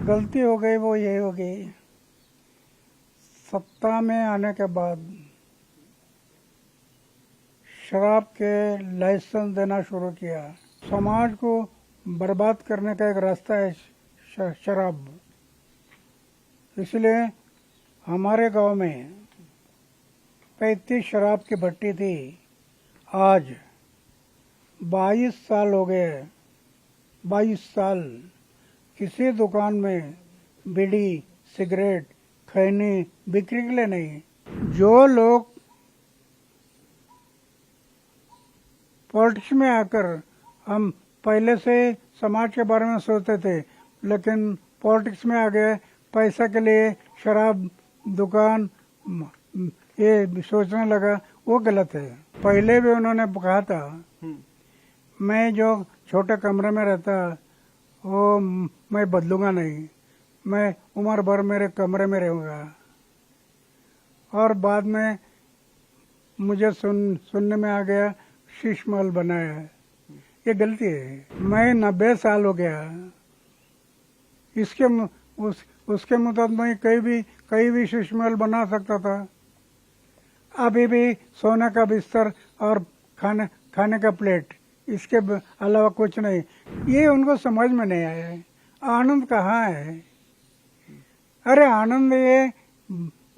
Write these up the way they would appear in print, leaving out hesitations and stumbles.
गलती हो गई वो ये हो गई, सत्ता में आने के बाद शराब के लाइसेंस देना शुरू किया। समाज को बर्बाद करने का एक रास्ता है शराब। इसलिए हमारे गांव में 35 शराब की भट्टी थी, आज 22 साल हो गए। 22 साल किसी दुकान में बीड़ी, सिगरेट, खैनी बिक्री के लिए नहीं। जो लोग पॉलिटिक्स में आकर, हम पहले से समाज के बारे में सोचते थे, लेकिन पॉलिटिक्स में आ गए पैसा के लिए शराब दुकान ये सोचने लगा, वो गलत है। पहले भी उन्होंने कहा था, मैं जो छोटे कमरे में रहता वो मैं बदलूंगा नहीं, मैं उम्र भर मेरे कमरे में रहूंगा। और बाद में मुझे सुनने में आ गया शीश महल बनाया है, ये गलती है। मैं 90 साल हो गया, उसके मुताबिक कहीं भी शीश महल बना सकता था। अभी भी सोने का बिस्तर और खाने का प्लेट, इसके अलावा कुछ नहीं। ये उनको समझ में नहीं आया है। आनंद कहाँ है? अरे आनंद ये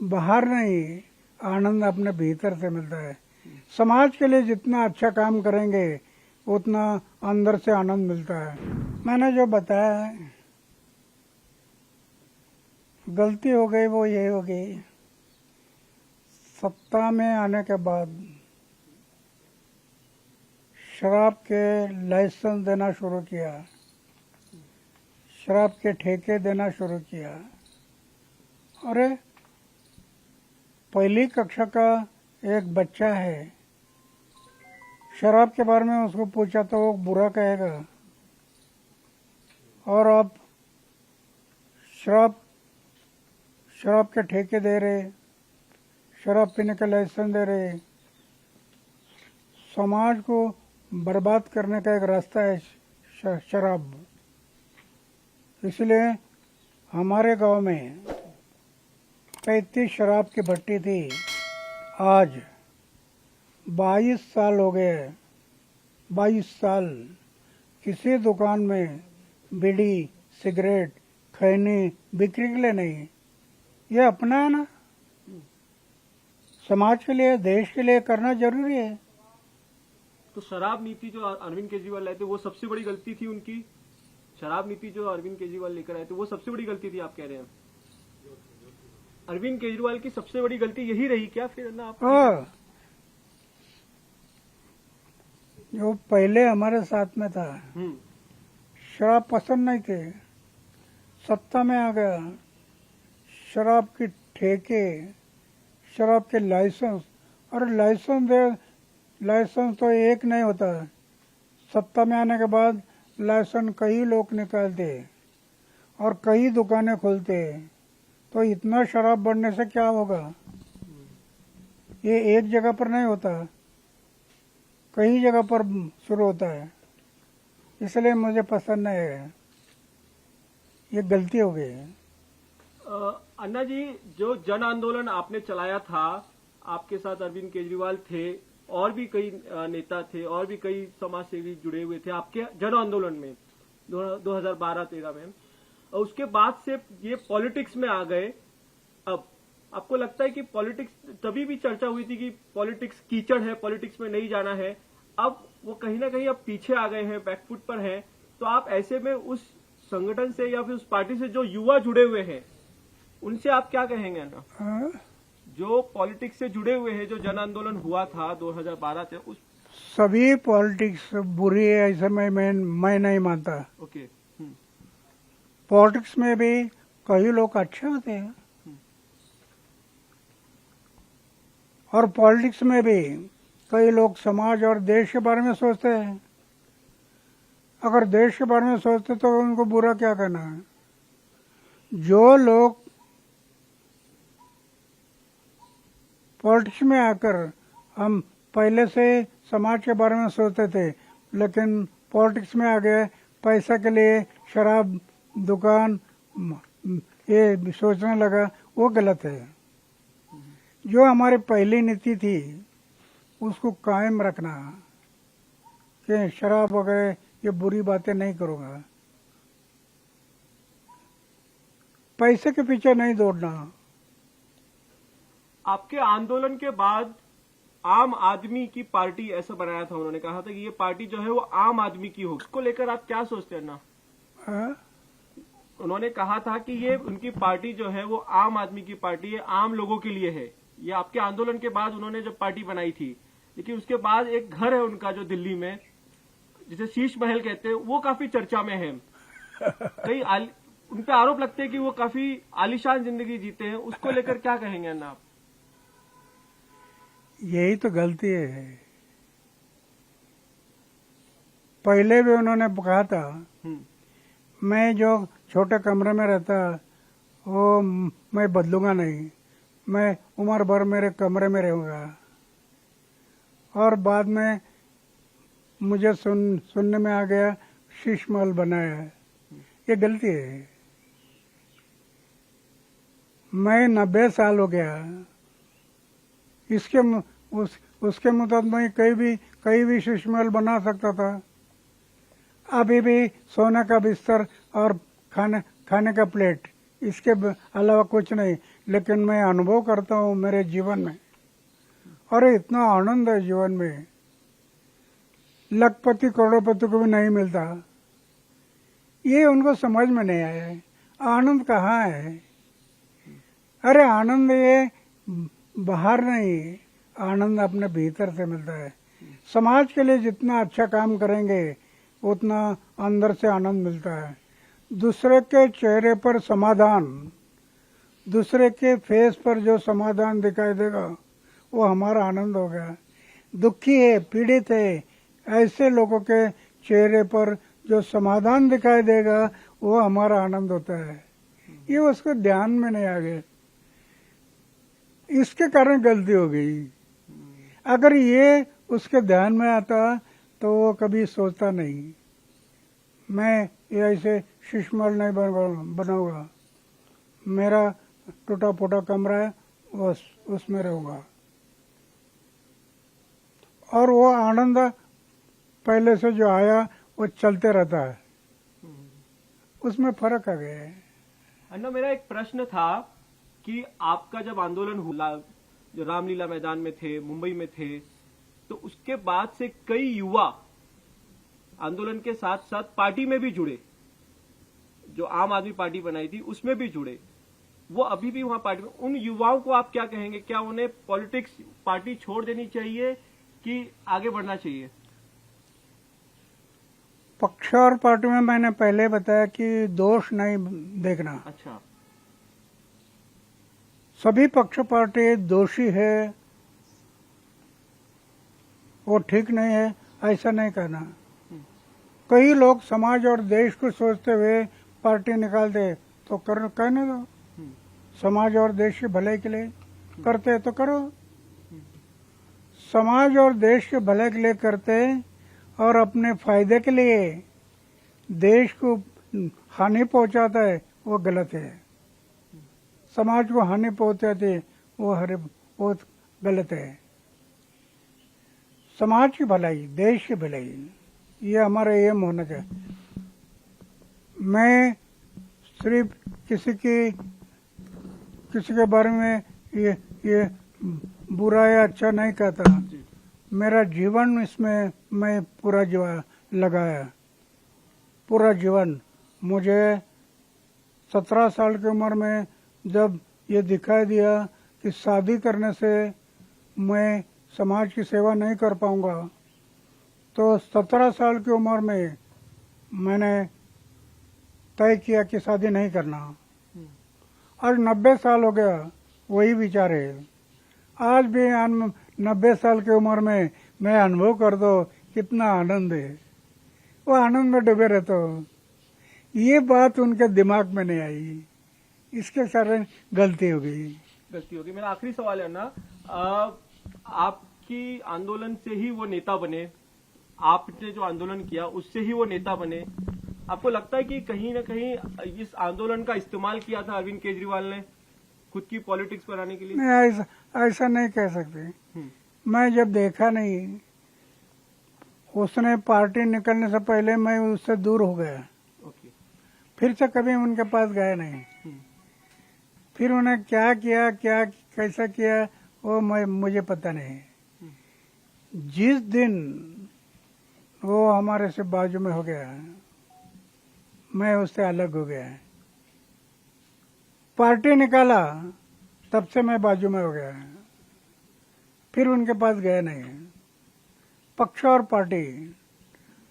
बाहर नहीं, आनंद अपने भीतर से मिलता है। समाज के लिए जितना अच्छा काम करेंगे उतना अंदर से आनंद मिलता है। मैंने जो बताया है, गलती हो गई वो ये हो गई, सत्ता में आने के बाद शराब के लाइसेंस देना शुरू किया, शराब के ठेके देना शुरू किया। अरे पहली कक्षा का एक बच्चा है, शराब के बारे में उसको पूछा तो वो बुरा कहेगा। और अब शराब के ठेके दे रहे, शराब पीने का लाइसेंस दे रहे। समाज को बर्बाद करने का एक रास्ता है शराब। इसलिए हमारे गांव में 35 शराब की भट्टी थी, आज 22 साल हो गए। 22 साल किसी दुकान में बीड़ी, सिगरेट, खैनी बिक्री के लिए नहीं। ये अपना है ना, समाज के लिए, देश के लिए करना जरूरी है। तो शराब नीति जो अरविंद केजरीवाल लाए थे वो सबसे बड़ी गलती थी उनकी। शराब नीति जो अरविंद केजरीवाल लेकर आए थे वो सबसे बड़ी गलती थी, आप कह रहे हैं? अरविंद केजरीवाल की सबसे बड़ी गलती यही रही क्या फिर ना आप? जो पहले हमारे साथ में था, शराब पसंद नहीं थे, सत्ता में आ गया, शराब के ठेके, शराब के लाइसेंस। और लाइसेंस तो एक नहीं होता, सत्ता में आने के बाद लाइसेंस कई लोग निकालते और कई दुकानें खोलते। तो इतना शराब बढ़ने से क्या होगा? ये एक जगह पर नहीं होता, कई जगह पर शुरू होता है। इसलिए मुझे पसंद नहीं है, ये गलती हो गई है। अन्ना जी, जो जन आंदोलन आपने चलाया था, आपके साथ अरविंद केजरीवाल थे और भी कई नेता थे और भी कई समाजसेवी जुड़े हुए थे आपके जन आंदोलन में 2012-13 में। और उसके बाद से ये पॉलिटिक्स में आ गए। अब आपको लगता है कि पॉलिटिक्स, तभी भी चर्चा हुई थी कि पॉलिटिक्स कीचड़ है, पॉलिटिक्स में नहीं जाना है, अब वो कहीं ना कहीं अब पीछे आ गए हैं, बैकफुट पर हैं। तो आप ऐसे में उस संगठन से या फिर उस पार्टी से जो युवा जुड़े हुए हैं उनसे आप क्या कहेंगे ना? जो पॉलिटिक्स से जुड़े हुए हैं, जो जन आंदोलन हुआ था 2012 से, उस सभी पॉलिटिक्स बुरी है ऐसे मैं नहीं मानता। ओके। पॉलिटिक्स में भी कई लोग अच्छे होते हैं और पॉलिटिक्स में भी कई लोग समाज और देश के बारे में सोचते हैं। अगर देश के बारे में सोचते तो उनको बुरा क्या कहना है? जो लोग पॉलिटिक्स में आकर, हम पहले से समाज के बारे में सोचते थे, लेकिन पॉलिटिक्स में आ गए पैसा के लिए शराब दुकान ये सोचने लगा, वो गलत है। जो हमारी पहली नीति थी उसको कायम रखना कि शराब वगैरह ये बुरी बातें नहीं करूंगा, पैसे के पीछे नहीं दौड़ना। आपके आंदोलन के बाद आम आदमी की पार्टी ऐसा बनाया था, उन्होंने कहा था कि ये पार्टी जो है वो आम आदमी की हो, उसको लेकर आप क्या सोचते हैं ना? हाँ? उन्होंने कहा था कि ये उनकी पार्टी जो है वो आम आदमी की पार्टी है, आम लोगों के लिए है। ये आपके आंदोलन के बाद उन्होंने जब पार्टी बनाई थी, लेकिन उसके बाद एक घर है उनका जो दिल्ली में, जिसे शीश महल कहते हैं, वो काफी चर्चा में है। कई उन पे आरोप लगते हैं कि वो काफी आलीशान जिंदगी जीते हैं, उसको लेकर क्या कहेंगे अन्ना आप? यही तो गलती है। पहले भी उन्होंने कहा था मैं जो छोटे कमरे में रहता वो मैं बदलूंगा नहीं, मैं उम्र भर मेरे कमरे में रहूंगा। और बाद में मुझे सुनने में आ गया शीश महल बनाया है। ये गलती है। मैं 90 साल हो गया, उसके मुताबिक मैं कहीं भी शीश महल बना सकता था। अभी भी सोने का बिस्तर और खाने का प्लेट, इसके अलावा कुछ नहीं। लेकिन मैं अनुभव करता हूँ मेरे जीवन में, और इतना आनंद है जीवन में, लखपति करोड़पति को भी नहीं मिलता। ये उनको समझ में नहीं आया है। आनंद कहाँ है? अरे आनंद ये बाहर नहीं, आनंद अपने भीतर से मिलता है। समाज के लिए जितना अच्छा काम करेंगे उतना अंदर से आनंद मिलता है। दूसरे के चेहरे पर समाधान, दूसरे के फेस पर जो समाधान दिखाई देगा वो हमारा आनंद हो गया। दुखी है, पीड़ित है, ऐसे लोगों के चेहरे पर जो समाधान दिखाई देगा वो हमारा आनंद होता है। ये उसको ध्यान में नहीं आ गया, इसके कारण गलती हो गई। अगर ये उसके ध्यान में आता तो वो कभी सोचता नहीं मैं ये ऐसे शीश महल नहीं बनाऊंगा, मेरा टूटा फूटा कमरा है बस उसमें रहूंगा। और वो आनंद पहले से जो आया वो चलते रहता है, उसमें फर्क आ गया है। अन्ना, मेरा एक प्रश्न था कि आपका जब आंदोलन हुआ, जो रामलीला मैदान में थे, मुंबई में थे, तो उसके बाद से कई युवा आंदोलन के साथ साथ पार्टी में भी जुड़े, जो आम आदमी पार्टी बनाई थी उसमें भी जुड़े, वो अभी भी वहां पार्टी में। उन युवाओं को आप क्या कहेंगे? क्या उन्हें पॉलिटिक्स पार्टी छोड़ देनी चाहिए कि आगे बढ़ना चाहिए? पक्ष और पार्टी में मैंने पहले बताया कि दोष नहीं देखना। अच्छा, सभी पक्ष पार्टी दोषी है, वो ठीक नहीं है ऐसा नहीं कहना। कई लोग समाज और देश को सोचते हुए पार्टी निकालते तो कहने दो, समाज और देश के भले के लिए करते तो करो। समाज और देश के भले के लिए करते और अपने फायदे के लिए देश को हानि पहुंचाता है वो गलत है। समाज को हानि पहुंचाते वो गलत है। समाज की भलाई, देश की भलाई, ये हमारा एम होना चाहिए। मैं सिर्फ किसी के बारे में ये बुरा या अच्छा नहीं कहता। मेरा जीवन इसमें मैं पूरा जीवन लगाया, पूरा जीवन। मुझे 17 साल की उम्र में जब ये दिखाई दिया कि शादी करने से मैं समाज की सेवा नहीं कर पाऊंगा, तो 17 साल की उम्र में मैंने तय किया कि शादी नहीं करना। आज 90 साल हो गया, वही विचार है। आज भी 90 साल की उम्र में मैं अनुभव कर दो कितना आनंद है, वो आनंद में डूबे रहते हो। ये बात उनके दिमाग में नहीं आई, इसके कारण गलती हो गई। मेरा आखिरी सवाल है ना, आपकी आंदोलन से ही वो नेता बने, आपने जो आंदोलन किया उससे ही वो नेता बने, आपको लगता है कि कहीं ना कहीं इस आंदोलन का इस्तेमाल किया था अरविंद केजरीवाल ने खुद की पॉलिटिक्स बनाने के लिए? नहीं, ऐसा नहीं कह सकते। मैं जब देखा नहीं, उसने पार्टी निकलने से पहले मैं उससे दूर हो गया। ओके। फिर से कभी उनके पास गया नहीं। फिर उन्हें क्या किया, क्या कैसा किया, वो मुझे पता नहीं। जिस दिन वो हमारे से बाजू में हो गया, मैं उससे अलग हो गया। पार्टी निकाला तब से मैं बाजू में हो गया, फिर उनके पास गया नहीं। पक्ष और पार्टी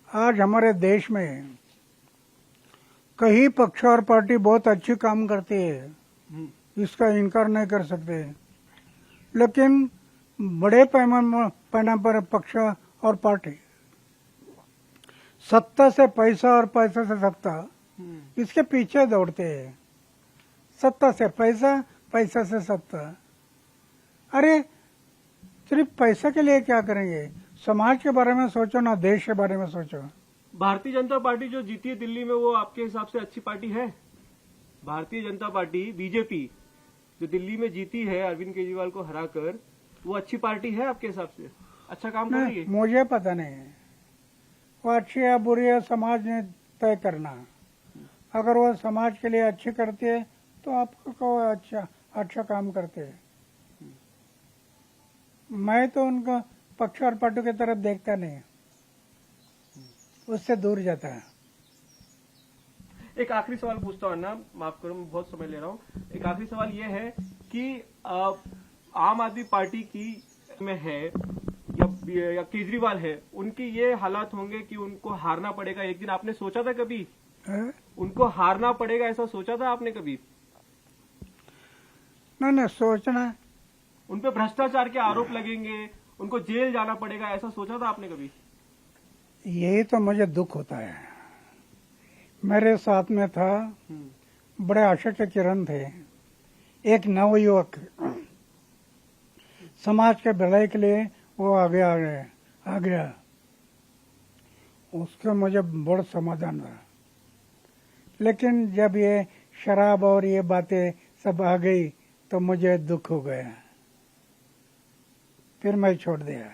आज हमारे देश में कई पक्ष और पार्टी बहुत अच्छी काम करती है, इसका इनकार नहीं कर सकते। लेकिन बड़े पैमाने पर पक्ष और पार्टी सत्ता से पैसा और पैसा से सत्ता, इसके पीछे दौड़ते हैं। सत्ता से पैसा, पैसा से सत्ता। अरे सिर्फ पैसा के लिए क्या करेंगे? समाज के बारे में सोचो ना, देश के बारे में सोचो। भारतीय जनता पार्टी जो जीती है दिल्ली में, वो आपके हिसाब से अच्छी पार्टी है? भारतीय जनता पार्टी बीजेपी जो दिल्ली में जीती है अरविंद केजरीवाल को हराकर, वो अच्छी पार्टी है आपके हिसाब से? अच्छा काम कर रही है? मुझे पता नहीं है वो अच्छी है बुरी है, समाज ने तय करना। अगर वो समाज के लिए अच्छी करती है तो आपको कहो अच्छा काम करते हैं। मैं तो उनका पक्ष और पार्टी की तरफ देखता नहीं, उससे दूर जाता है। एक आखिरी सवाल पूछता हूँ अन्ना, माफ करो मैं बहुत समय ले रहा हूँ। एक आखिरी सवाल ये है कि आम आदमी पार्टी की में है या केजरीवाल है, उनकी ये हालात होंगे कि उनको हारना पड़ेगा एक दिन, आपने सोचा था कभी? उनको हारना पड़ेगा ऐसा सोचा था आपने कभी? नहीं, सोचना। उन पे भ्रष्टाचार के आरोप लगेंगे, उनको जेल जाना पड़ेगा, ऐसा सोचा था आपने कभी? यही तो मुझे दुख होता है। मेरे साथ में था, बड़े आशा के किरण थे, एक नवयुवक, समाज के भलाई के लिए वो आगे आ गया। उसका मुझे बड़ा समाधान था। लेकिन जब ये शराब और ये बातें सब आ गई तो मुझे दुख हो गया, फिर मैं छोड़ दिया।